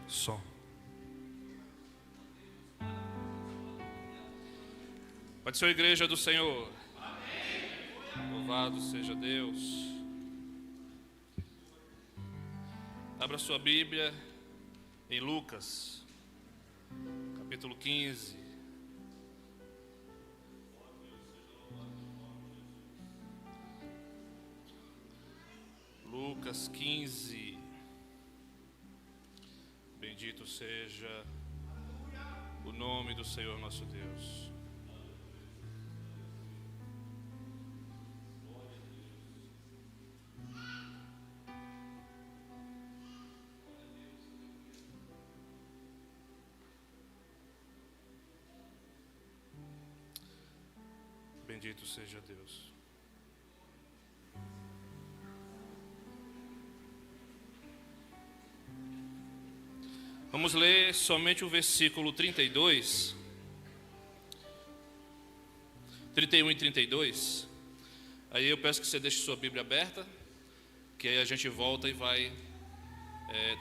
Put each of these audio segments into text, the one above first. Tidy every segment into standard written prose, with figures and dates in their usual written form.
Som. Pode ser a igreja do Senhor. Amém. Louvado seja Deus. Abra sua Bíblia em Lucas, capítulo 15. Lucas 15. Bendito seja o nome do Senhor nosso Deus. Bendito seja Deus. Vamos ler somente o versículo 32, 31 e 32. Aí eu peço que você deixe sua Bíblia aberta, que aí a gente volta e vai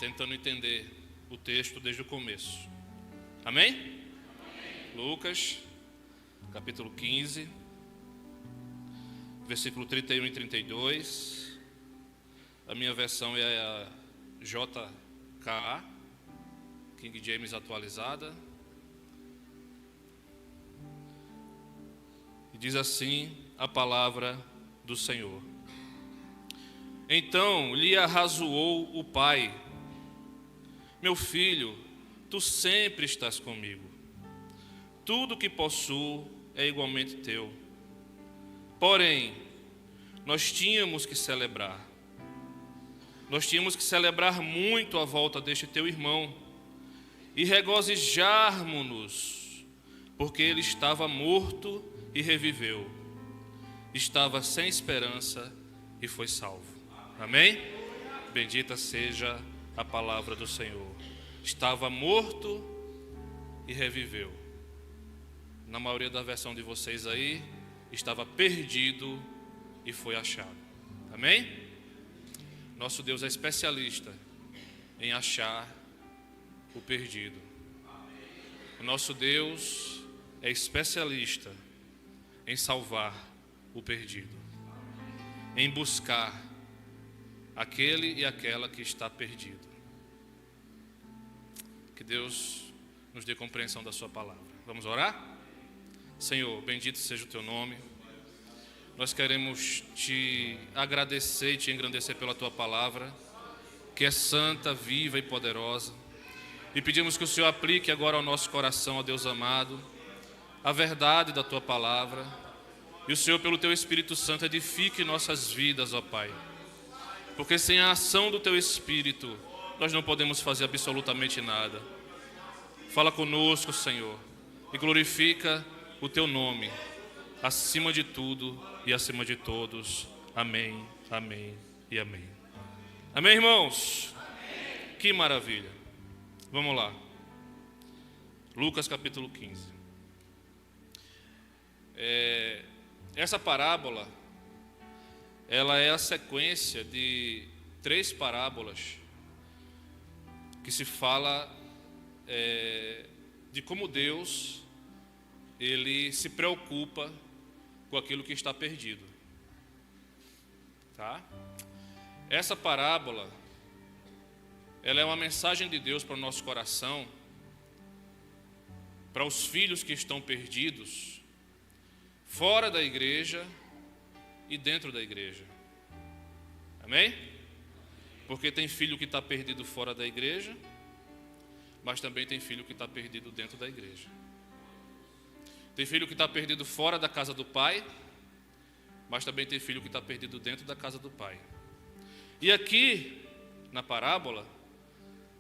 tentando entender o texto desde o começo. Amém? Amém. Lucas, capítulo 15, versículo 31 e 32. A minha versão é a JKA, King James atualizada. E diz assim a palavra do Senhor. Então lhe arrazoou o pai: meu filho, tu sempre estás comigo. Tudo que possuo é igualmente teu. Porém, nós tínhamos que celebrar. Nós tínhamos que celebrar muito a volta deste teu irmão e regozijarmos-nos, porque ele estava morto e reviveu. Estava sem esperança e foi salvo. Amém? Bendita seja a palavra do Senhor. Estava morto e reviveu. Na maioria da versão de vocês aí, estava perdido e foi achado. Amém? Nosso Deus é especialista em achar o perdido. O nosso Deus é especialista em salvar o perdido, em buscar aquele e aquela que está perdido. Que Deus nos dê compreensão da sua palavra. Vamos orar? Senhor, bendito seja o teu nome. Nós queremos te agradecer e te engrandecer pela tua palavra, que é santa, viva e poderosa. E pedimos que o Senhor aplique agora ao nosso coração, ó Deus amado, a verdade da tua palavra. E o Senhor, pelo teu Espírito Santo, edifique nossas vidas, ó Pai. Porque sem a ação do teu Espírito, nós não podemos fazer absolutamente nada. Fala conosco, Senhor, e glorifica o teu nome, acima de tudo e acima de todos. Amém, amém e amém. Amém, irmãos? Amém. Que maravilha. Vamos lá. Lucas capítulo 15. Essa parábola, ela é a sequência de 3 parábolas que se fala de como Deus, ele se preocupa com aquilo que está perdido. Tá? Essa parábola, ela é uma mensagem de Deus para o nosso coração, para os filhos que estão perdidos, fora da igreja e dentro da igreja. Amém? Porque tem filho que está perdido fora da igreja, mas também tem filho que está perdido dentro da igreja. Tem filho que está perdido fora da casa do pai, mas também tem filho que está perdido dentro da casa do pai. E aqui, na parábola,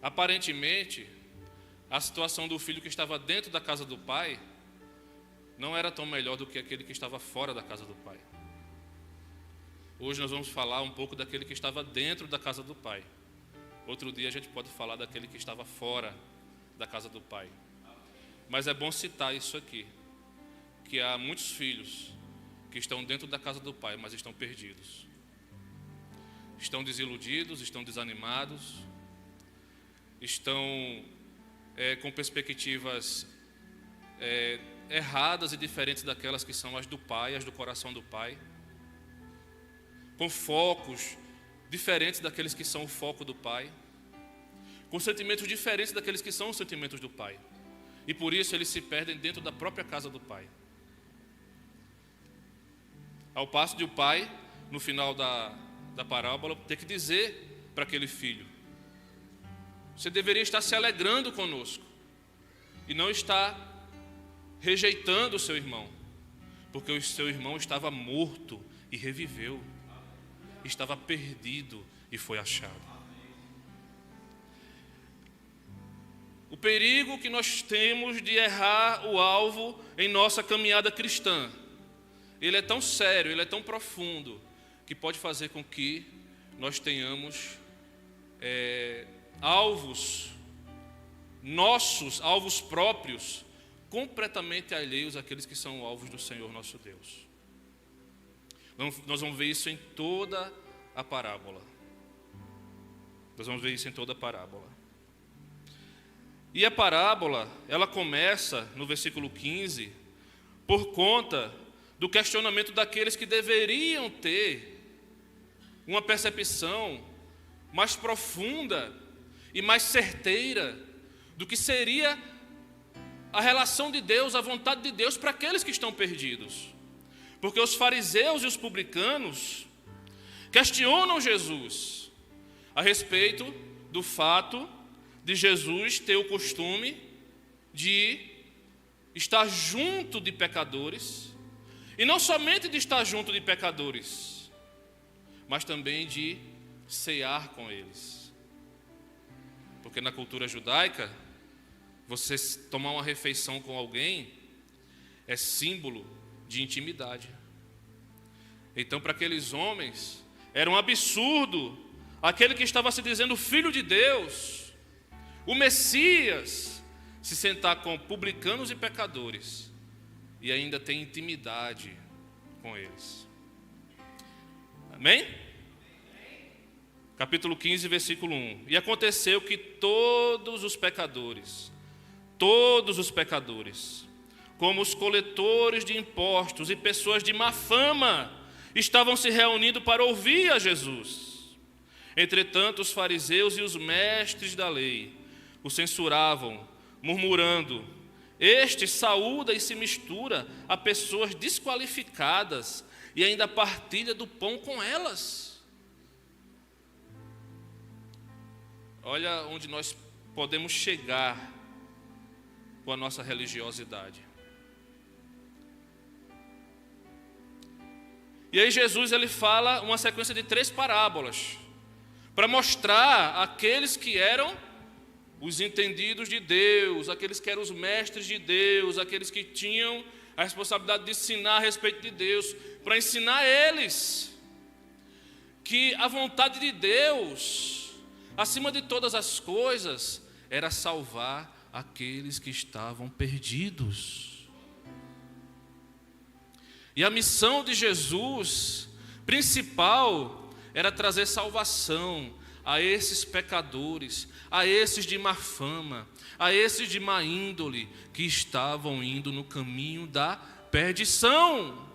aparentemente, a situação do filho que estava dentro da casa do pai não era tão melhor do que aquele que estava fora da casa do pai. Hoje nós vamos falar um pouco daquele que estava dentro da casa do pai. Outro dia a gente pode falar daquele que estava fora da casa do pai. Mas é bom citar isso aqui, que há muitos filhos que estão dentro da casa do pai, mas estão perdidos. Estão desiludidos, estão desanimados, estão com perspectivas erradas e diferentes daquelas que são as do Pai, as do coração do Pai, com focos diferentes daqueles que são o foco do Pai, com sentimentos diferentes daqueles que são os sentimentos do Pai, e por isso eles se perdem dentro da própria casa do Pai. Ao passo de o pai, no final da parábola, ter que dizer para aquele filho: você deveria estar se alegrando conosco e não estar rejeitando o seu irmão, porque o seu irmão estava morto e reviveu, estava perdido e foi achado. O perigo que nós temos de errar o alvo em nossa caminhada cristã, ele é tão sério, ele é tão profundo, que pode fazer com que nós tenhamos alvos nossos, alvos próprios, completamente alheios àqueles que são alvos do Senhor nosso Deus. Nós vamos ver isso em toda a parábola. Nós vamos ver isso em toda a parábola. E a parábola, ela começa no versículo 15, por conta do questionamento daqueles que deveriam ter uma percepção mais profunda e mais certeira do que seria a relação de Deus, a vontade de Deus para aqueles que estão perdidos. Porque os fariseus e os publicanos questionam Jesus a respeito do fato de Jesus ter o costume de estar junto de pecadores, e não somente de estar junto de pecadores, mas também de cear com eles. Porque na cultura judaica, você tomar uma refeição com alguém é símbolo de intimidade. Então, para aqueles homens, era um absurdo aquele que estava se dizendo filho de Deus, o Messias, se sentar com publicanos e pecadores e ainda ter intimidade com eles. Amém? Capítulo 15, versículo 1. E aconteceu que todos os pecadores, como os coletores de impostos e pessoas de má fama, estavam se reunindo para ouvir a Jesus. Entretanto, os fariseus e os mestres da lei o censuravam, murmurando: este saúda e se mistura a pessoas desqualificadas e ainda partilha do pão com elas. Olha onde nós podemos chegar com a nossa religiosidade. E aí Jesus ele fala uma sequência de 3 parábolas para mostrar aqueles que eram os entendidos de Deus, aqueles que eram os mestres de Deus, aqueles que tinham a responsabilidade de ensinar a respeito de Deus, para ensinar eles que a vontade de Deus, acima de todas as coisas, era salvar aqueles que estavam perdidos. E a missão de Jesus principal era trazer salvação a esses pecadores, a esses de má fama, a esses de má índole, que estavam indo no caminho da perdição.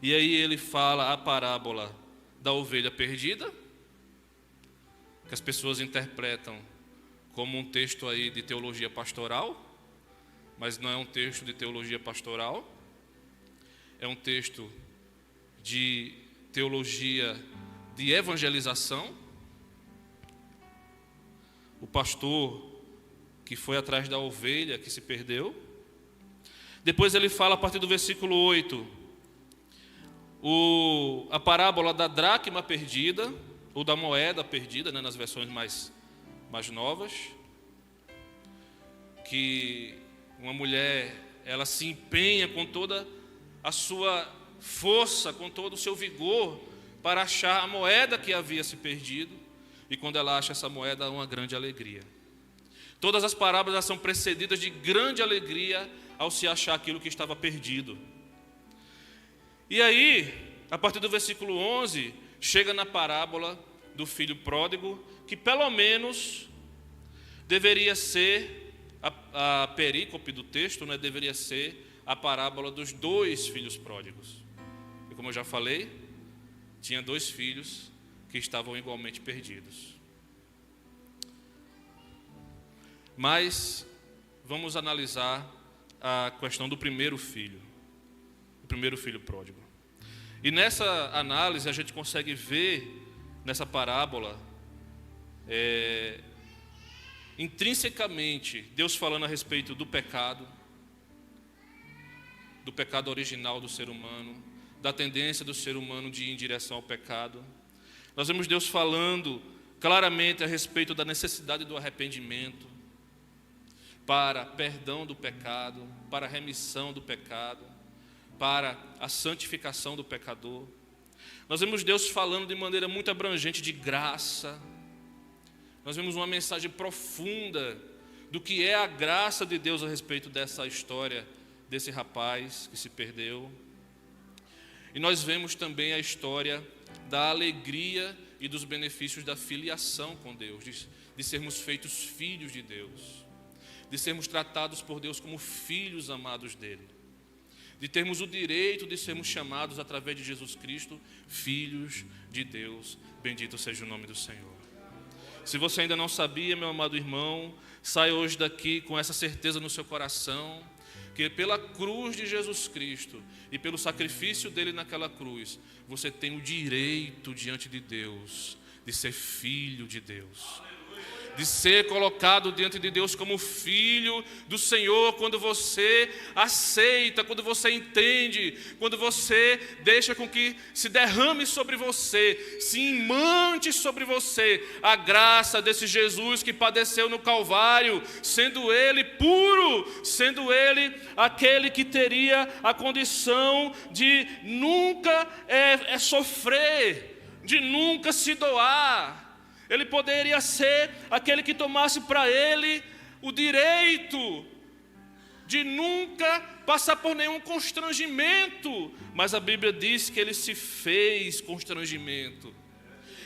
E aí ele fala a parábola da ovelha perdida, que as pessoas interpretam como um texto aí de teologia pastoral, mas não é um texto de teologia pastoral, é um texto de teologia de evangelização. O pastor que foi atrás da ovelha que se perdeu. Depois ele fala a partir do versículo 8, a parábola da dracma perdida, ou da moeda perdida, né, nas versões mais novas, que uma mulher, ela se empenha com toda a sua força, com todo o seu vigor, para achar a moeda que havia se perdido, e quando ela acha essa moeda, há uma grande alegria. Todas as parábolas são precedidas de grande alegria ao se achar aquilo que estava perdido. E aí, a partir do versículo 11, chega na parábola do filho pródigo, que pelo menos deveria ser a perícope do texto, né, deveria ser a parábola dos 2 filhos pródigos. E como eu já falei, tinha 2 filhos que estavam igualmente perdidos. Mas vamos analisar a questão do primeiro filho, o primeiro filho pródigo. E nessa análise a gente consegue ver nessa parábola intrinsecamente Deus falando a respeito do pecado original do ser humano, da tendência do ser humano de ir em direção ao pecado. Nós vemos Deus falando claramente a respeito da necessidade do arrependimento, para perdão do pecado, para a remissão do pecado, para a santificação do pecador. Nós vemos Deus falando de maneira muito abrangente de graça. Nós vemos uma mensagem profunda do que é a graça de Deus a respeito dessa história, desse rapaz que se perdeu. E nós vemos também a história da alegria e dos benefícios da filiação com Deus, de sermos feitos filhos de Deus, de sermos tratados por Deus como filhos amados dele, de termos o direito de sermos chamados através de Jesus Cristo, filhos de Deus. Bendito seja o nome do Senhor. Se você ainda não sabia, meu amado irmão, saia hoje daqui com essa certeza no seu coração, que pela cruz de Jesus Cristo e pelo sacrifício dele naquela cruz, você tem o direito diante de Deus de ser filho de Deus, de ser colocado diante de Deus como filho do Senhor, quando você aceita, quando você entende, quando você deixa com que se derrame sobre você, se imante sobre você a graça desse Jesus que padeceu no Calvário, sendo ele puro, sendo ele aquele que teria a condição de nunca sofrer, de nunca se doar. Ele poderia ser aquele que tomasse para ele o direito de nunca passar por nenhum constrangimento. Mas a Bíblia diz que ele se fez constrangimento.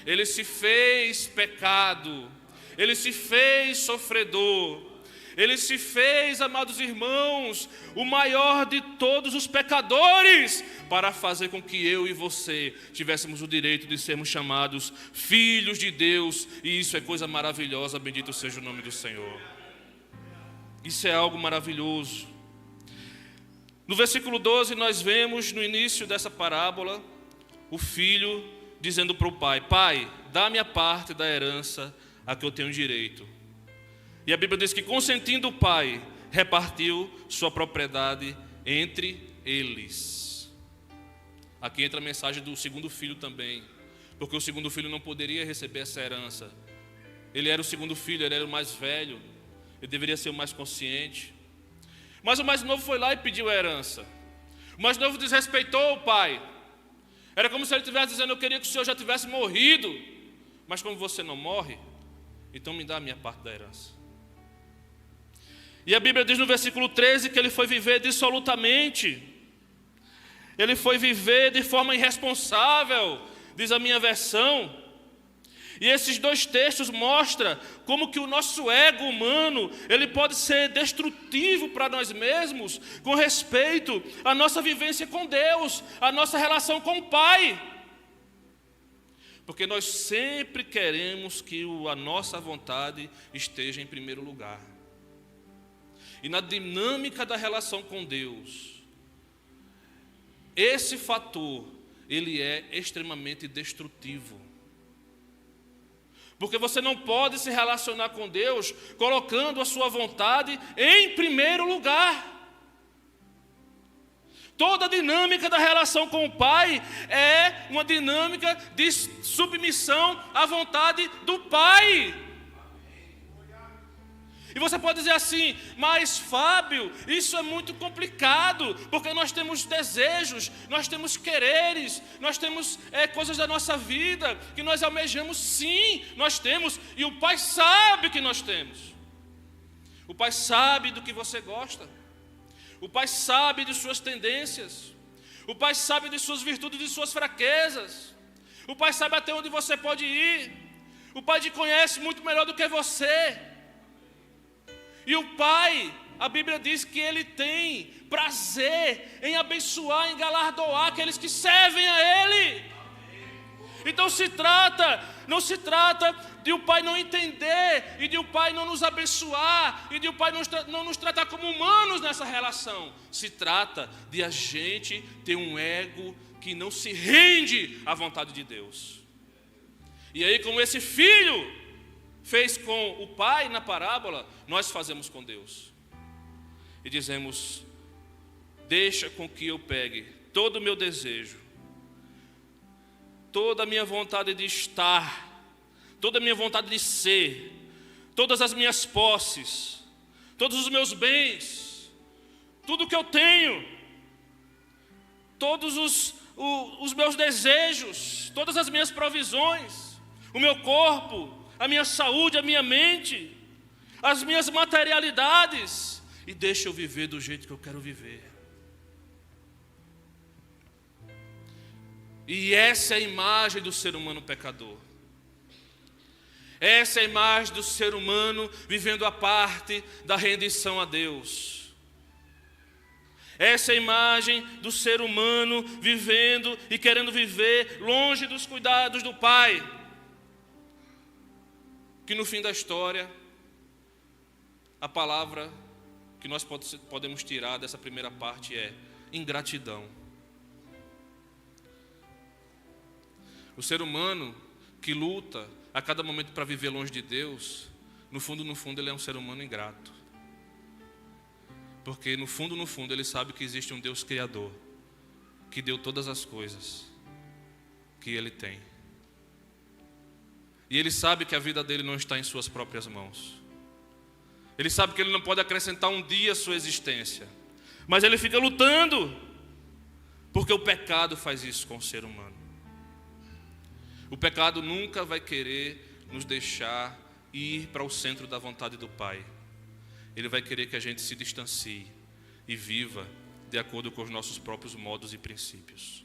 Ele se fez pecado. Ele se fez sofredor. Ele se fez, amados irmãos, o maior de todos os pecadores, para fazer com que eu e você tivéssemos o direito de sermos chamados filhos de Deus. E isso é coisa maravilhosa, bendito seja o nome do Senhor. Isso é algo maravilhoso. No versículo 12 nós vemos, no início dessa parábola, o filho dizendo para o pai: Pai, dá-me a parte da herança a que eu tenho direito. E a Bíblia diz que, consentindo o pai, repartiu sua propriedade entre eles. Aqui entra a mensagem do segundo filho também, porque o segundo filho não poderia receber essa herança. Ele era o segundo filho, ele era o mais velho, ele deveria ser o mais consciente. Mas o mais novo foi lá e pediu a herança. O mais novo desrespeitou o pai. Era como se ele estivesse dizendo: eu queria que o senhor já tivesse morrido, mas como você não morre, então me dá a minha parte da herança. E a Bíblia diz no versículo 13 que ele foi viver dissolutamente. Ele foi viver de forma irresponsável, diz a minha versão. E esses dois textos mostram como que o nosso ego humano, ele pode ser destrutivo para nós mesmos, com respeito à nossa vivência com Deus, à nossa relação com o Pai. Porque nós sempre queremos que a nossa vontade esteja em primeiro lugar. E na dinâmica da relação com Deus, esse fator, ele é extremamente destrutivo. Porque você não pode se relacionar com Deus colocando a sua vontade em primeiro lugar. Toda a dinâmica da relação com o Pai é uma dinâmica de submissão à vontade do Pai. E você pode dizer assim: mas Fábio, isso é muito complicado, porque nós temos desejos, nós temos quereres, nós temos coisas da nossa vida que nós almejamos. Sim, nós temos, e o Pai sabe que nós temos. O Pai sabe do que você gosta, o Pai sabe de suas tendências, o Pai sabe de suas virtudes e de suas fraquezas. O Pai sabe até onde você pode ir. O Pai te conhece muito melhor do que você. E o Pai, a Bíblia diz que Ele tem prazer em abençoar, em galardoar aqueles que servem a Ele. Então não se trata de o Pai não entender, e de o Pai não nos abençoar, e de o Pai não nos tratar como humanos nessa relação. Se trata de a gente ter um ego que não se rende à vontade de Deus. E aí, como esse filho fez com o pai na parábola, nós fazemos com Deus. E dizemos: deixa com que eu pegue todo o meu desejo, toda a minha vontade de estar, toda a minha vontade de ser, todas as minhas posses, todos os meus bens, tudo que eu tenho, todos os meus desejos, todas as minhas provisões, o meu corpo, a minha saúde, a minha mente, as minhas materialidades, e deixa eu viver do jeito que eu quero viver. E essa é a imagem do ser humano pecador. Essa é a imagem do ser humano vivendo a parte da rendição a Deus. Essa é a imagem do ser humano vivendo e querendo viver longe dos cuidados do Pai. Que no fim da história, a palavra que nós podemos tirar dessa primeira parte é ingratidão. O ser humano que luta a cada momento para viver longe de Deus, no fundo, ele é um ser humano ingrato. Porque no fundo, ele sabe que existe um Deus Criador, que deu todas as coisas que ele tem. E ele sabe que a vida dele não está em suas próprias mãos. Ele sabe que ele não pode acrescentar um dia à sua existência. Mas ele fica lutando, porque o pecado faz isso com o ser humano. O pecado nunca vai querer nos deixar ir para o centro da vontade do Pai. Ele vai querer que a gente se distancie e viva de acordo com os nossos próprios modos e princípios.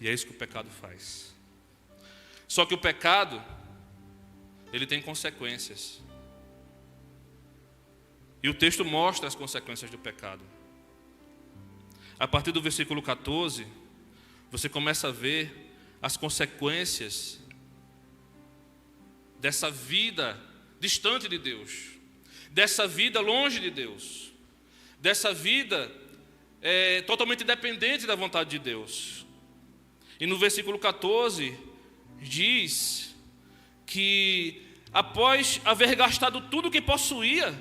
E é isso que o pecado faz. Só que o pecado, ele tem consequências. E o texto mostra as consequências do pecado. A partir do versículo 14, você começa a ver as consequências dessa vida distante de Deus, dessa vida longe de Deus, dessa vida totalmente dependente da vontade de Deus. E no versículo 14 diz que após haver gastado tudo o que possuía,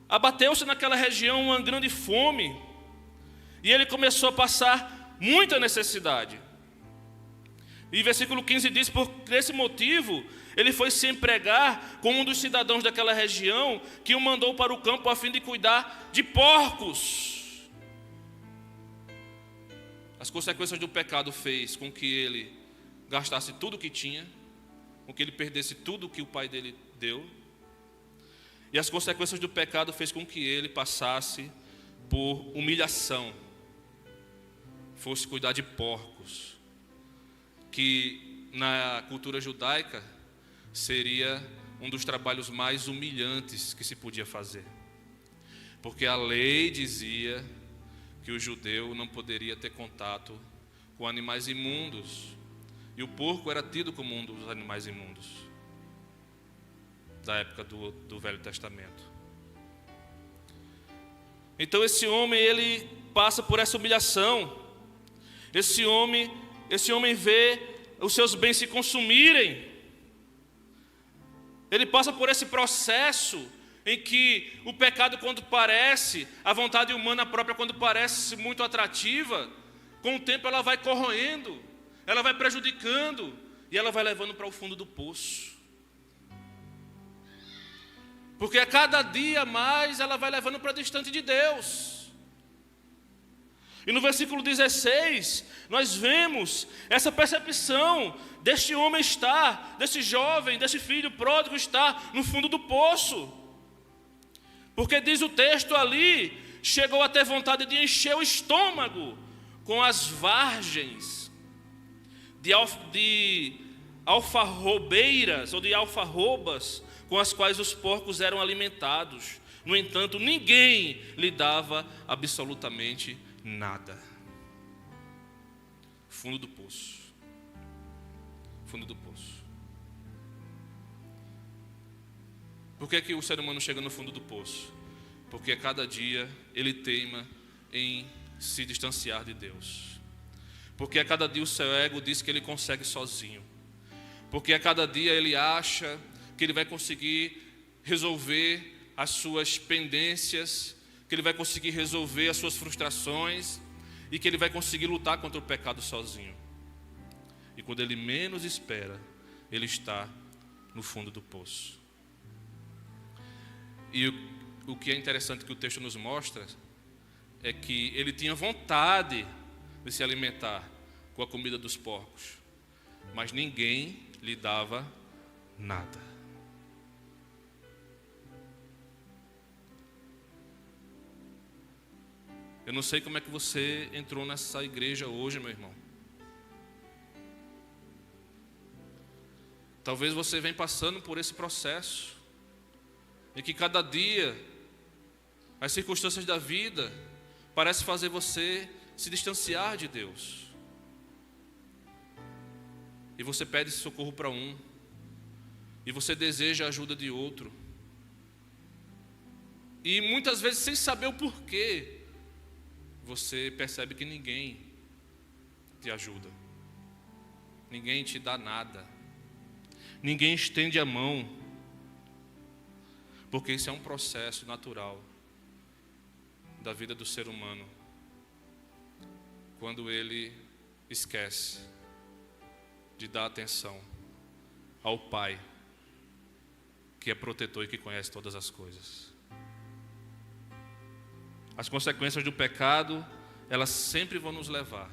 abateu-se naquela região uma grande fome, e ele começou a passar muita necessidade. E versículo 15 diz: por esse motivo, ele foi se empregar com um dos cidadãos daquela região, que o mandou para o campo a fim de cuidar de porcos. As consequências do pecado fez com que ele gastasse tudo o que tinha, com que ele perdesse tudo o que o pai dele deu. E as consequências do pecado fez com que ele passasse por humilhação, fosse cuidar de porcos, que na cultura judaica seria um dos trabalhos mais humilhantes que se podia fazer, porque a lei dizia que o judeu não poderia ter contato com animais imundos, e o porco era tido como um dos animais imundos da época do Velho Testamento. Então esse homem, ele passa por essa humilhação. Esse homem vê os seus bens se consumirem. Ele passa por esse processo em que o pecado, quando parece, a vontade humana própria, quando parece muito atrativa, com o tempo ela vai corroendo, ela vai prejudicando, e ela vai levando para o fundo do poço. Porque a cada dia mais ela vai levando para distante de Deus. E no versículo 16, nós vemos essa percepção deste homem estar, desse jovem, desse filho pródigo estar no fundo do poço. Porque diz o texto ali, chegou a ter vontade de encher o estômago com as vargens de alfarrobeiras ou de alfarrobas com as quais os porcos eram alimentados. No entanto, ninguém lhe dava absolutamente nada. Fundo do poço. Fundo do poço. Por que que o ser humano chega no fundo do poço? Porque a cada dia ele teima em se distanciar de Deus. Porque a cada dia o seu ego diz que ele consegue sozinho. Porque a cada dia ele acha que ele vai conseguir resolver as suas pendências, que ele vai conseguir resolver as suas frustrações e que ele vai conseguir lutar contra o pecado sozinho. E quando ele menos espera, ele está no fundo do poço. E o que é interessante que o texto nos mostra é que ele tinha vontade de se alimentar com a comida dos porcos, mas ninguém lhe dava nada. Eu não sei como é que você entrou nessa igreja hoje, meu irmão. Talvez você venha passando por esse processo, em que cada dia as circunstâncias da vida parecem fazer você se distanciar de Deus. E você pede socorro para um, e você deseja a ajuda de outro. E muitas vezes, sem saber o porquê, você percebe que ninguém te ajuda, ninguém te dá nada, ninguém estende a mão, porque isso é um processo natural da vida do ser humano, quando ele esquece de dar atenção ao Pai, que é protetor e que conhece todas as coisas. As consequências do pecado, elas sempre vão nos levar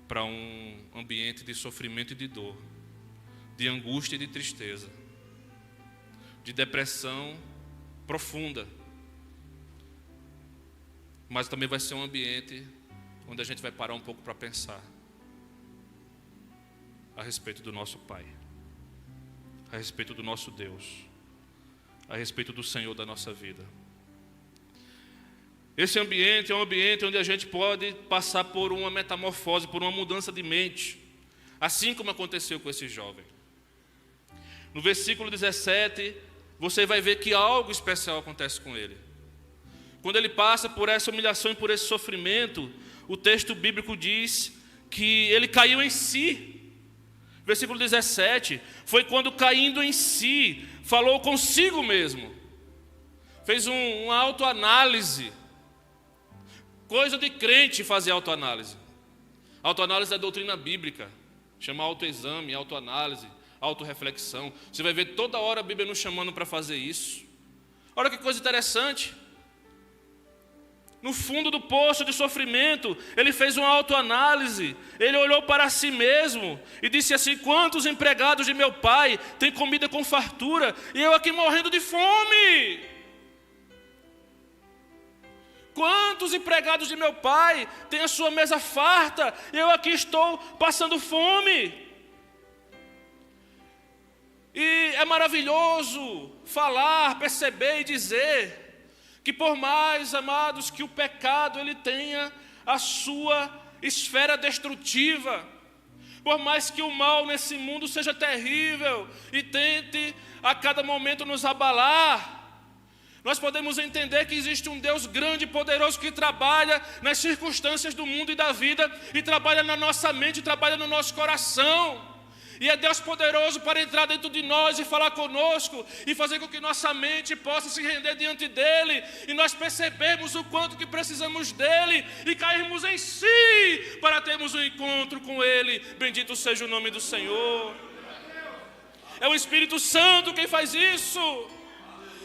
para um ambiente de sofrimento e de dor, de angústia e de tristeza, de depressão profunda. Mas também vai ser um ambiente onde a gente vai parar um pouco para pensar a respeito do nosso Pai, a respeito do nosso Deus, a respeito do Senhor da nossa vida. Esse ambiente é um ambiente onde a gente pode passar por uma metamorfose, por uma mudança de mente, assim como aconteceu com esse jovem. No versículo 17, você vai ver que algo especial acontece com ele. Quando ele passa por essa humilhação e por esse sofrimento, o texto bíblico diz que ele caiu em si. Versículo 17, foi quando caindo em si, falou consigo mesmo, fez uma autoanálise. Coisa de crente fazer autoanálise. Autoanálise é doutrina bíblica, chama autoexame, autoanálise, autorreflexão. Você vai ver toda hora a Bíblia nos chamando para fazer isso. Olha que coisa interessante. No fundo do poço de sofrimento, ele fez uma autoanálise. Ele olhou para si mesmo e disse assim: quantos empregados de meu pai têm comida com fartura e eu aqui morrendo de fome? Quantos empregados de meu pai têm a sua mesa farta e eu aqui estou passando fome? E é maravilhoso falar, perceber e dizer que por mais, amados, que o pecado ele tenha a sua esfera destrutiva, por mais que o mal nesse mundo seja terrível e tente a cada momento nos abalar, nós podemos entender que existe um Deus grande e poderoso que trabalha nas circunstâncias do mundo e da vida, e trabalha na nossa mente, trabalha no nosso coração. E é Deus poderoso para entrar dentro de nós e falar conosco e fazer com que nossa mente possa se render diante dEle e nós percebermos o quanto que precisamos dEle e cairmos em si para termos um encontro com Ele. Bendito seja o nome do Senhor. É o Espírito Santo quem faz isso.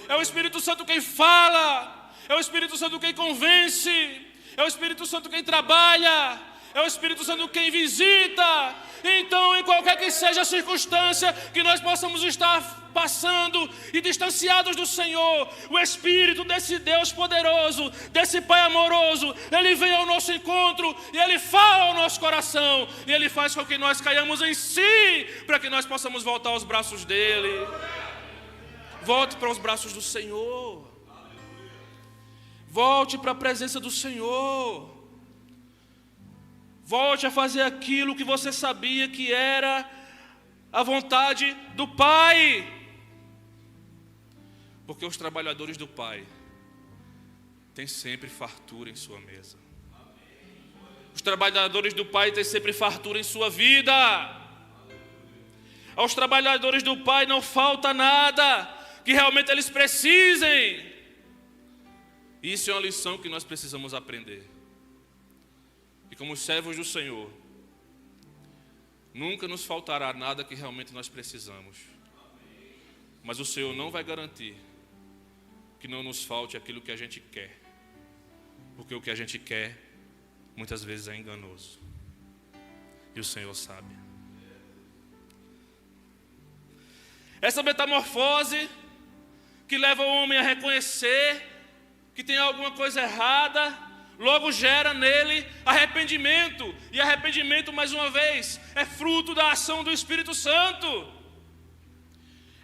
É o Espírito Santo quem fala. É o Espírito Santo quem convence. É o Espírito Santo quem trabalha. É o Espírito Santo quem visita. Então, em qualquer que seja a circunstância que nós possamos estar passando e distanciados do Senhor, o Espírito desse Deus poderoso, desse Pai amoroso, Ele vem ao nosso encontro e Ele fala ao nosso coração. E Ele faz com que nós caiamos em si, para que nós possamos voltar aos braços dEle. Volte para os braços do Senhor. Volte para a presença do Senhor. Volte a fazer aquilo que você sabia que era a vontade do Pai. Porque os trabalhadores do Pai têm sempre fartura em sua mesa. Os trabalhadores do Pai têm sempre fartura em sua vida. Aos trabalhadores do Pai não falta nada que realmente eles precisem. Isso é uma lição que nós precisamos aprender. E como servos do Senhor, nunca nos faltará nada que realmente nós precisamos. Mas o Senhor não vai garantir que não nos falte aquilo que a gente quer. Porque o que a gente quer, muitas vezes é enganoso. E o Senhor sabe. Essa metamorfose que leva o homem a reconhecer que tem alguma coisa errada, logo gera nele arrependimento. E arrependimento, mais uma vez, é fruto da ação do Espírito Santo.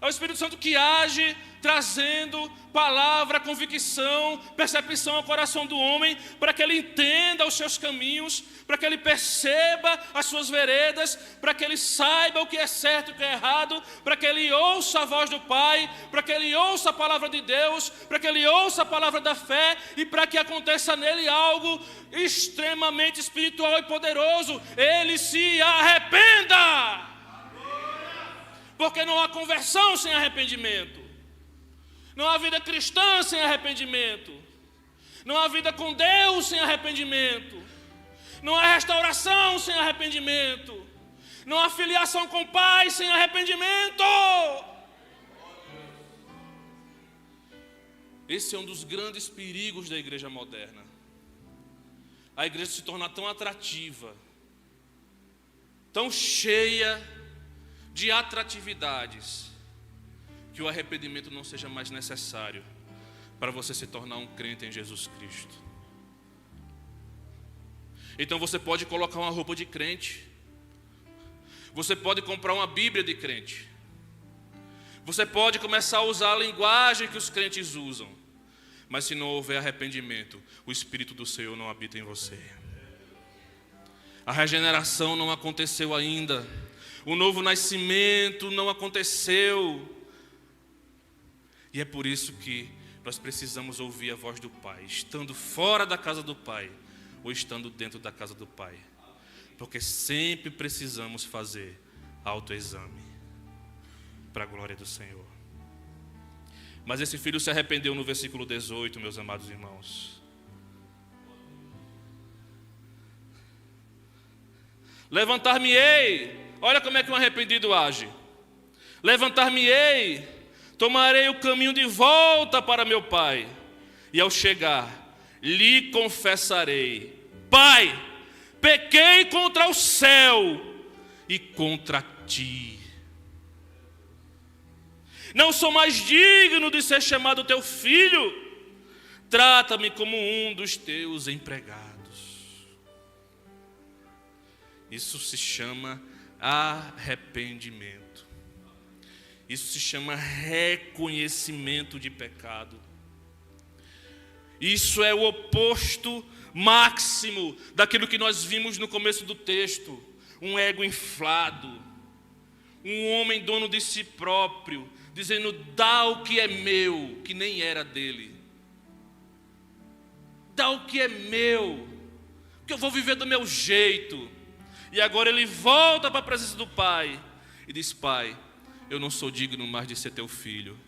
É o Espírito Santo que age, trazendo palavra, convicção, percepção ao coração do homem, para que ele entenda os seus caminhos, para que ele perceba as suas veredas, para que ele saiba o que é certo e o que é errado, para que ele ouça a voz do Pai, para que ele ouça a palavra de Deus, para que ele ouça a palavra da fé, e para que aconteça nele algo extremamente espiritual e poderoso. Ele se arrependa, porque não há conversão sem arrependimento. Não há vida cristã sem arrependimento. Não há vida com Deus sem arrependimento. Não há restauração sem arrependimento. Não há filiação com o Pai sem arrependimento. Esse é um dos grandes perigos da igreja moderna. A igreja se torna tão atrativa, tão cheia de atratividades, que o arrependimento não seja mais necessário para você se tornar um crente em Jesus Cristo. Então você pode colocar uma roupa de crente, você pode comprar uma Bíblia de crente, você pode começar a usar a linguagem que os crentes usam, mas se não houver arrependimento, o Espírito do Senhor não habita em você. A regeneração não aconteceu ainda, o novo nascimento não aconteceu. E é por isso que nós precisamos ouvir a voz do Pai, estando fora da casa do Pai ou estando dentro da casa do Pai. Porque sempre precisamos fazer autoexame para a glória do Senhor. Mas esse filho se arrependeu no versículo 18, meus amados irmãos. Levantar-me-ei, olha como é que um arrependido age. Levantar-me-ei, tomarei o caminho de volta para meu pai, e ao chegar, lhe confessarei: Pai, pequei contra o céu e contra ti. Não sou mais digno de ser chamado teu filho. Trata-me como um dos teus empregados. Isso se chama arrependimento. Isso se chama reconhecimento de pecado. Isso é o oposto máximo daquilo que nós vimos no começo do texto. Um ego inflado. Um homem dono de si próprio, dizendo: dá o que é meu, que nem era dele. Dá o que é meu, que eu vou viver do meu jeito. E agora ele volta para a presença do Pai e diz: Pai, eu não sou digno mais de ser teu filho.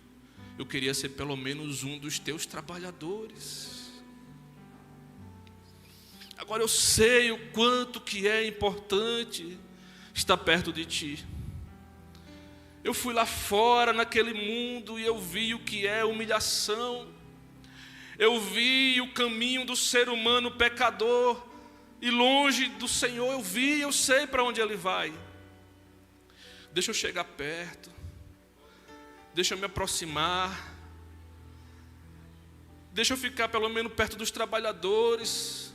Eu queria ser pelo menos um dos teus trabalhadores. Agora eu sei o quanto que é importante estar perto de ti. Eu fui lá fora naquele mundo e eu vi o que é humilhação. Eu vi o caminho do ser humano pecador e longe do Senhor eu vi, eu sei para onde Ele vai. Deixa eu chegar perto, deixa eu me aproximar, deixa eu ficar pelo menos perto dos trabalhadores.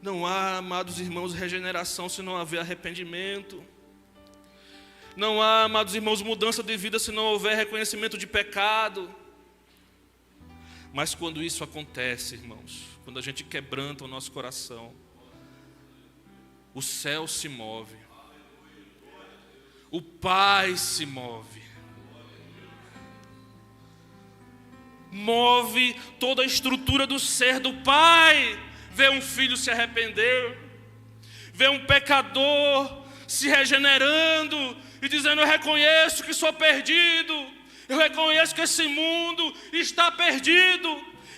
Não há, amados irmãos, regeneração se não houver arrependimento. Não há, amados irmãos, mudança de vida se não houver reconhecimento de pecado. Mas quando isso acontece, irmãos, quando a gente quebranta o nosso coração, o céu se move, o Pai se move, move toda a estrutura do ser do Pai. Vê um filho se arrepender, vê um pecador se regenerando e dizendo: eu reconheço que sou perdido, eu reconheço que esse mundo está perdido,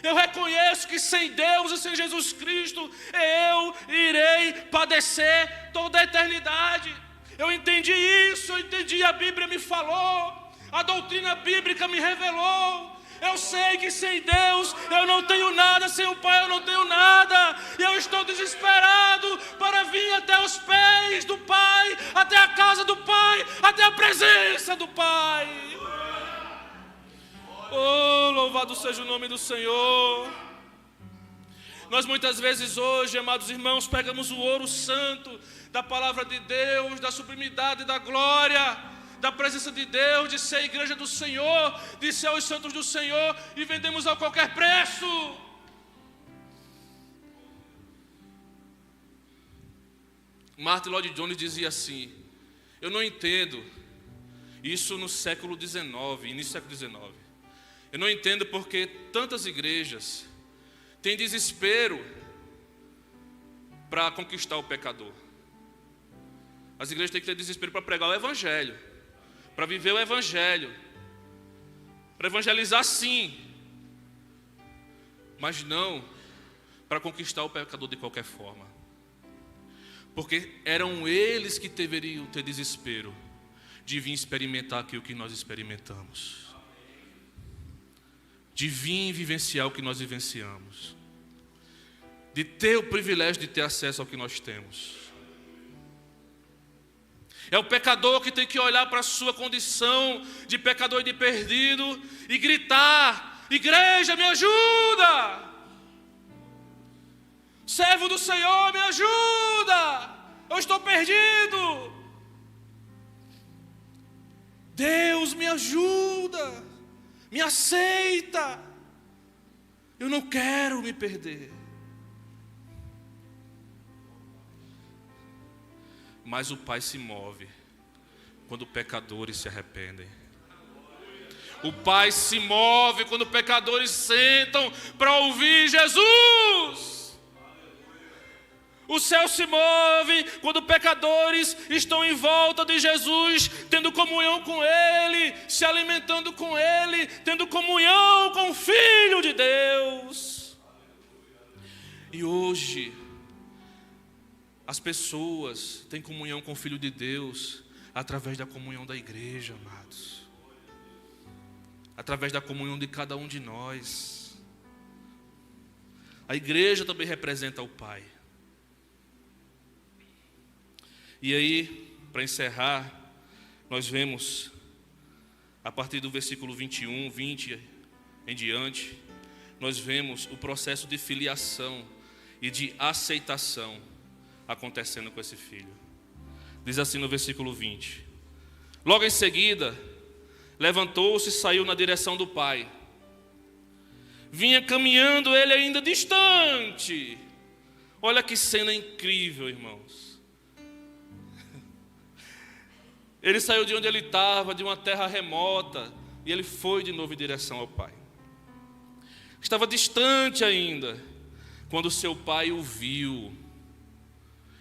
eu reconheço que sem Deus e sem Jesus Cristo eu irei padecer toda a eternidade. Eu entendi isso, eu entendi, a Bíblia me falou, a doutrina bíblica me revelou. Eu sei que sem Deus eu não tenho nada, sem o Pai eu não tenho nada. E eu estou desesperado para vir até os pés do Pai, até a casa do Pai, até a presença do Pai. Oh, louvado seja o nome do Senhor. Nós muitas vezes hoje, amados irmãos, pegamos o ouro santo da palavra de Deus, da sublimidade, da glória, da presença de Deus, de ser a igreja do Senhor, de ser os santos do Senhor, e vendemos a qualquer preço. Martin Lloyd Jones dizia assim: eu não entendo, isso no século XIX, início do século XIX, eu não entendo porque tantas igrejas têm desespero para conquistar o pecador. As igrejas têm que ter desespero para pregar o Evangelho, para viver o Evangelho, para evangelizar sim, mas não para conquistar o pecador de qualquer forma. Porque eram eles que deveriam ter desespero de vir experimentar aquilo que nós experimentamos, de vir vivenciar o que nós vivenciamos, de ter o privilégio de ter acesso ao que nós temos. É o pecador que tem que olhar para a sua condição de pecador e de perdido e gritar: igreja, me ajuda! Servo do Senhor, me ajuda! Eu estou perdido! Deus, me ajuda! Me aceita! Eu não quero me perder. Mas o Pai se move quando pecadores se arrependem. O Pai se move quando pecadores sentam para ouvir Jesus. O céu se move quando pecadores estão em volta de Jesus, tendo comunhão com Ele, se alimentando com Ele, tendo comunhão com o Filho de Deus. E hoje as pessoas têm comunhão com o Filho de Deus através da comunhão da igreja, amados. Através da comunhão de cada um de nós. A igreja também representa o Pai. E aí, para encerrar, nós vemos, a partir do versículo 21, 20 em diante, nós vemos o processo de filiação e de aceitação acontecendo com esse filho. Diz assim no versículo 20: logo em seguida, levantou-se e saiu na direção do pai. Vinha caminhando ele ainda distante. Olha que cena incrível, irmãos. Ele saiu de onde ele estava, de uma terra remota, e ele foi de novo em direção ao pai. Estava distante ainda, quando seu pai o viu.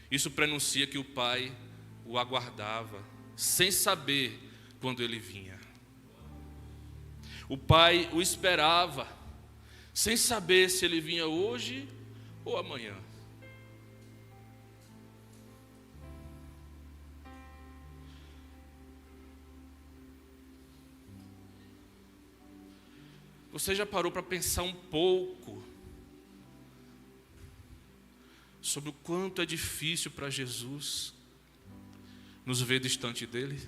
Isso prenuncia que o pai o aguardava, sem saber quando ele vinha. O pai o esperava, sem saber se ele vinha hoje ou amanhã. Você já parou para pensar um pouco sobre o quanto é difícil para Jesus nos ver distante dele?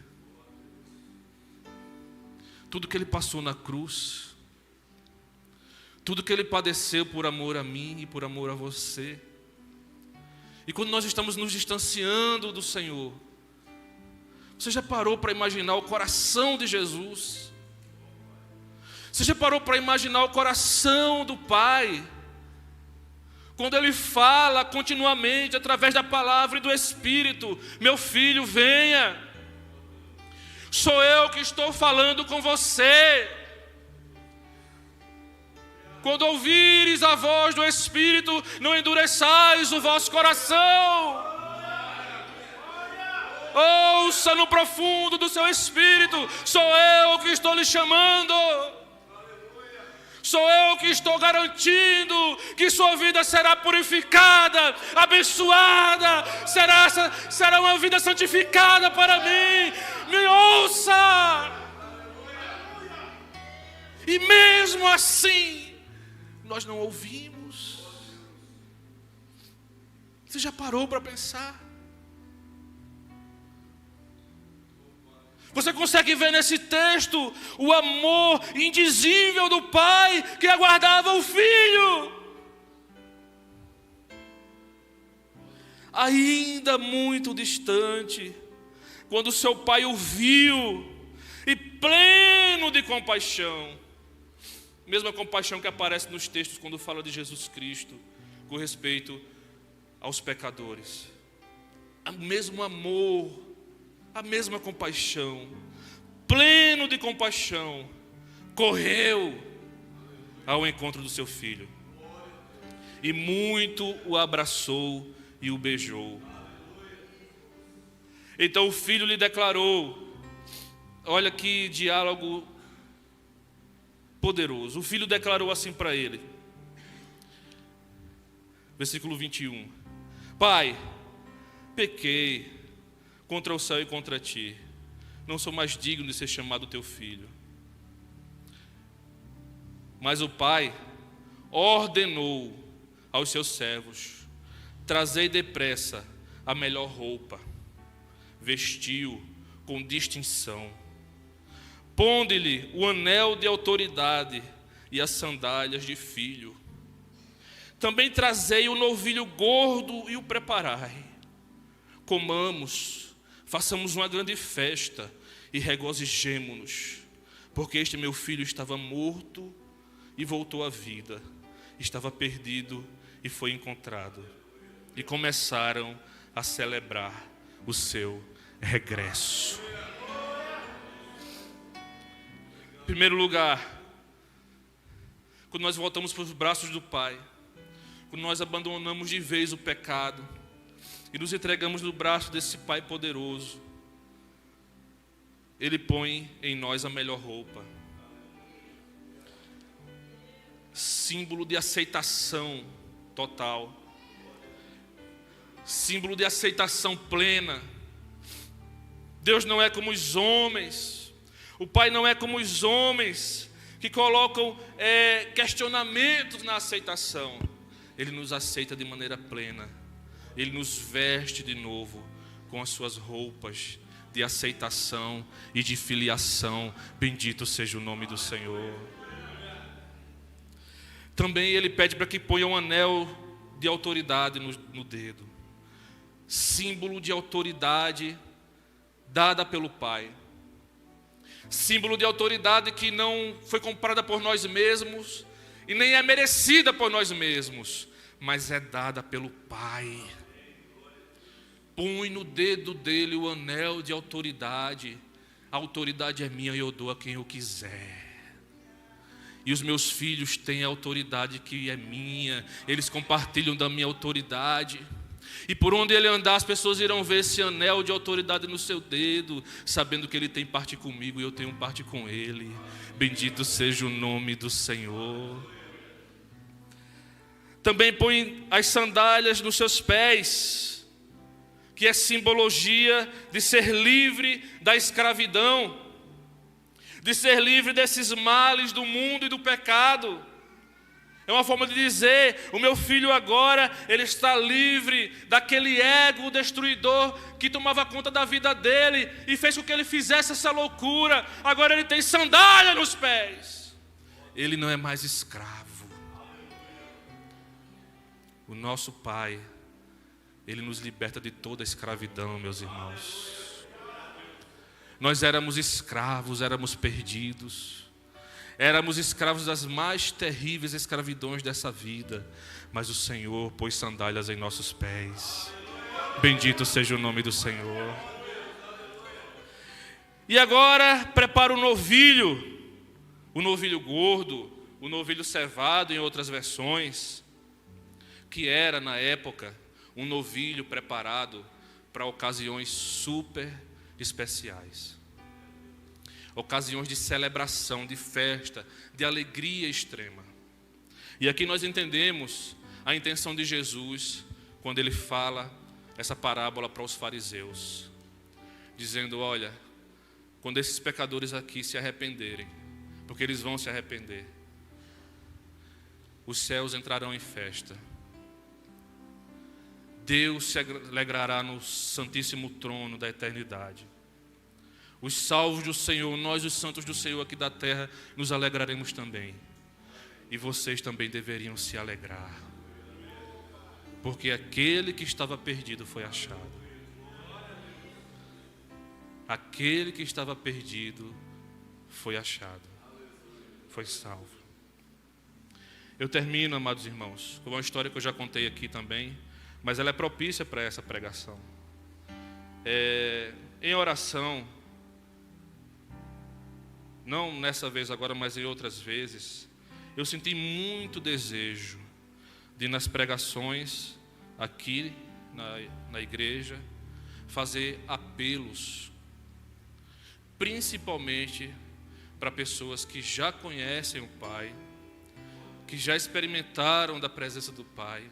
Tudo que ele passou na cruz, tudo que ele padeceu por amor a mim e por amor a você. E quando nós estamos nos distanciando do Senhor, você já parou para imaginar o coração de Jesus? Você já parou para imaginar o coração do Pai? Quando Ele fala continuamente através da palavra e do Espírito: meu filho, venha. Sou eu que estou falando com você. Quando ouvires a voz do Espírito, não endureçais o vosso coração. Ouça no profundo do seu espírito: sou eu que estou lhe chamando. Sou eu que estou garantindo que sua vida será purificada, abençoada, será uma vida santificada para mim. Me ouça! E mesmo assim, nós não ouvimos. Você já parou para pensar? Você consegue ver nesse texto o amor indizível do pai que aguardava o filho. Ainda muito distante, quando seu pai o viu, e pleno de compaixão, mesma compaixão que aparece nos textos quando fala de Jesus Cristo, com respeito aos pecadores. O mesmo amor, a mesma compaixão, pleno de compaixão, correu ao encontro do seu filho e muito o abraçou e o beijou. Então o filho lhe declarou, olha que diálogo poderoso. O filho declarou assim para ele, versículo 21: Pai, pequei contra o céu e contra ti, não sou mais digno de ser chamado teu filho. Mas o pai ordenou aos seus servos: trazei depressa a melhor roupa, vestiu com distinção, ponde-lhe o anel de autoridade e as sandálias de filho. Também trazei o novilho gordo e o preparai. Comamos, façamos uma grande festa e regozijemo-nos, porque este meu filho estava morto e voltou à vida, estava perdido e foi encontrado. E começaram a celebrar o seu regresso. Em primeiro lugar, quando nós voltamos para os braços do Pai, quando nós abandonamos de vez o pecado e nos entregamos no braço desse Pai poderoso, Ele põe em nós a melhor roupa, símbolo de aceitação total, símbolo de aceitação plena. Deus não é como os homens, o Pai não é como os homens que colocam questionamentos na aceitação. Ele nos aceita de maneira plena. Ele nos veste de novo com as suas roupas de aceitação e de filiação. Bendito seja o nome do Senhor. Também Ele pede para que ponha um anel de autoridade no dedo, símbolo de autoridade dada pelo Pai, símbolo de autoridade que não foi comprada por nós mesmos e nem é merecida por nós mesmos, mas é dada pelo Pai. Põe no dedo dele o anel de autoridade. A autoridade é minha e eu dou a quem eu quiser. E os meus filhos têm a autoridade que é minha. Eles compartilham da minha autoridade. E por onde ele andar, as pessoas irão ver esse anel de autoridade no seu dedo, sabendo que ele tem parte comigo e eu tenho parte com ele. Bendito seja o nome do Senhor. Também põe as sandálias nos seus pés, que é simbologia de ser livre da escravidão, de ser livre desses males do mundo e do pecado. É uma forma de dizer: o meu filho agora, ele está livre daquele ego destruidor que tomava conta da vida dele e fez com que ele fizesse essa loucura. Agora ele tem sandália nos pés. Ele não é mais escravo. O nosso Pai, Ele nos liberta de toda a escravidão, meus irmãos. Nós éramos escravos, éramos perdidos. Éramos escravos das mais terríveis escravidões dessa vida, mas o Senhor pôs sandálias em nossos pés. Bendito seja o nome do Senhor. E agora prepara o novilho gordo, o novilho cevado em outras versões, que era na época um novilho preparado para ocasiões super especiais. Ocasiões de celebração, de festa, de alegria extrema. E aqui nós entendemos a intenção de Jesus quando ele fala essa parábola para os fariseus, dizendo: olha, quando esses pecadores aqui se arrependerem, porque eles vão se arrepender, os céus entrarão em festa. Deus se alegrará no santíssimo trono da eternidade. Os salvos do Senhor, nós os santos do Senhor aqui da terra, nos alegraremos também. E vocês também deveriam se alegrar, porque aquele que estava perdido foi achado. Aquele que estava perdido foi achado, foi salvo. Eu termino, amados irmãos, com uma história que eu já contei aqui também, mas ela é propícia para essa pregação. Em oração, não nessa vez agora, mas em outras vezes, eu senti muito desejo de, nas pregações aqui na igreja, fazer apelos, principalmente para pessoas que já conhecem o Pai, que já experimentaram da presença do Pai,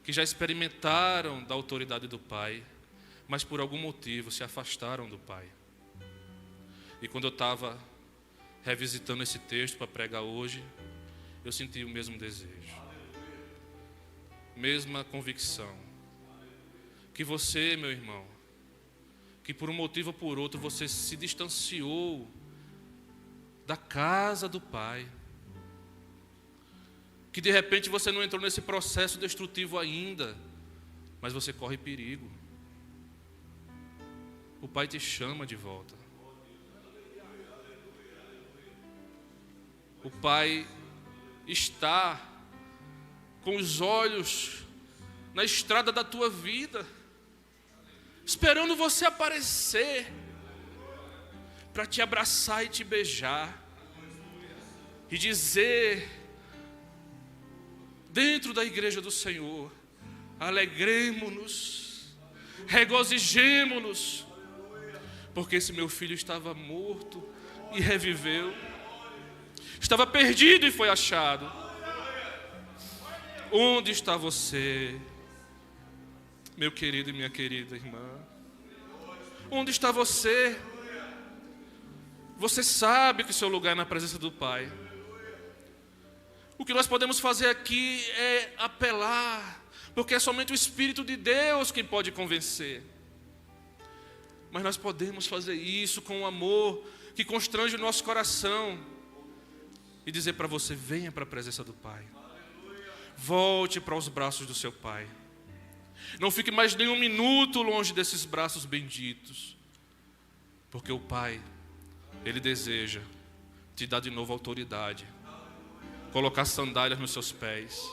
que já experimentaram da autoridade do Pai, mas por algum motivo se afastaram do Pai. E quando eu estava revisitando esse texto para pregar hoje, eu senti o mesmo desejo, mesma convicção, que você, meu irmão, que por um motivo ou por outro você se distanciou da casa do Pai, que de repente você não entrou nesse processo destrutivo ainda, mas você corre perigo. O Pai te chama de volta. O Pai está com os olhos na estrada da tua vida, esperando você aparecer para te abraçar e te beijar e dizer dentro da igreja do Senhor: alegremo-nos, regozijemo-nos, porque esse meu filho estava morto e reviveu, estava perdido e foi achado. Onde está você, meu querido e minha querida irmã? Onde está você? Você sabe que seu lugar é na presença do Pai. O que nós podemos fazer aqui é apelar, porque é somente o Espírito de Deus quem pode convencer. Mas nós podemos fazer isso com um amor que constrange o nosso coração e dizer para você: venha para a presença do Pai. Volte para os braços do seu Pai. Não fique mais nem um minuto longe desses braços benditos, porque o Pai, Ele deseja te dar de novo autoridade, colocar sandálias nos seus pés,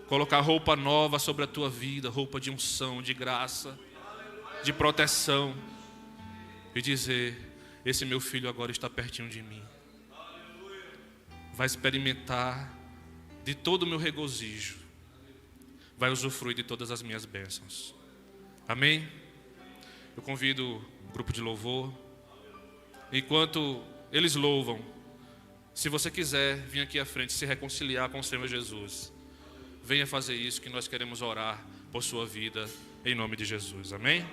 colocar roupa nova sobre a tua vida, roupa de unção, de graça, de proteção, e dizer: esse meu filho agora está pertinho de mim, vai experimentar de todo o meu regozijo, vai usufruir de todas as minhas bênçãos. Amém? Eu convido o grupo de louvor, enquanto eles louvam, se você quiser vir aqui à frente se reconciliar com o Senhor Jesus, venha fazer isso, que nós queremos orar por sua vida em nome de Jesus. Amém?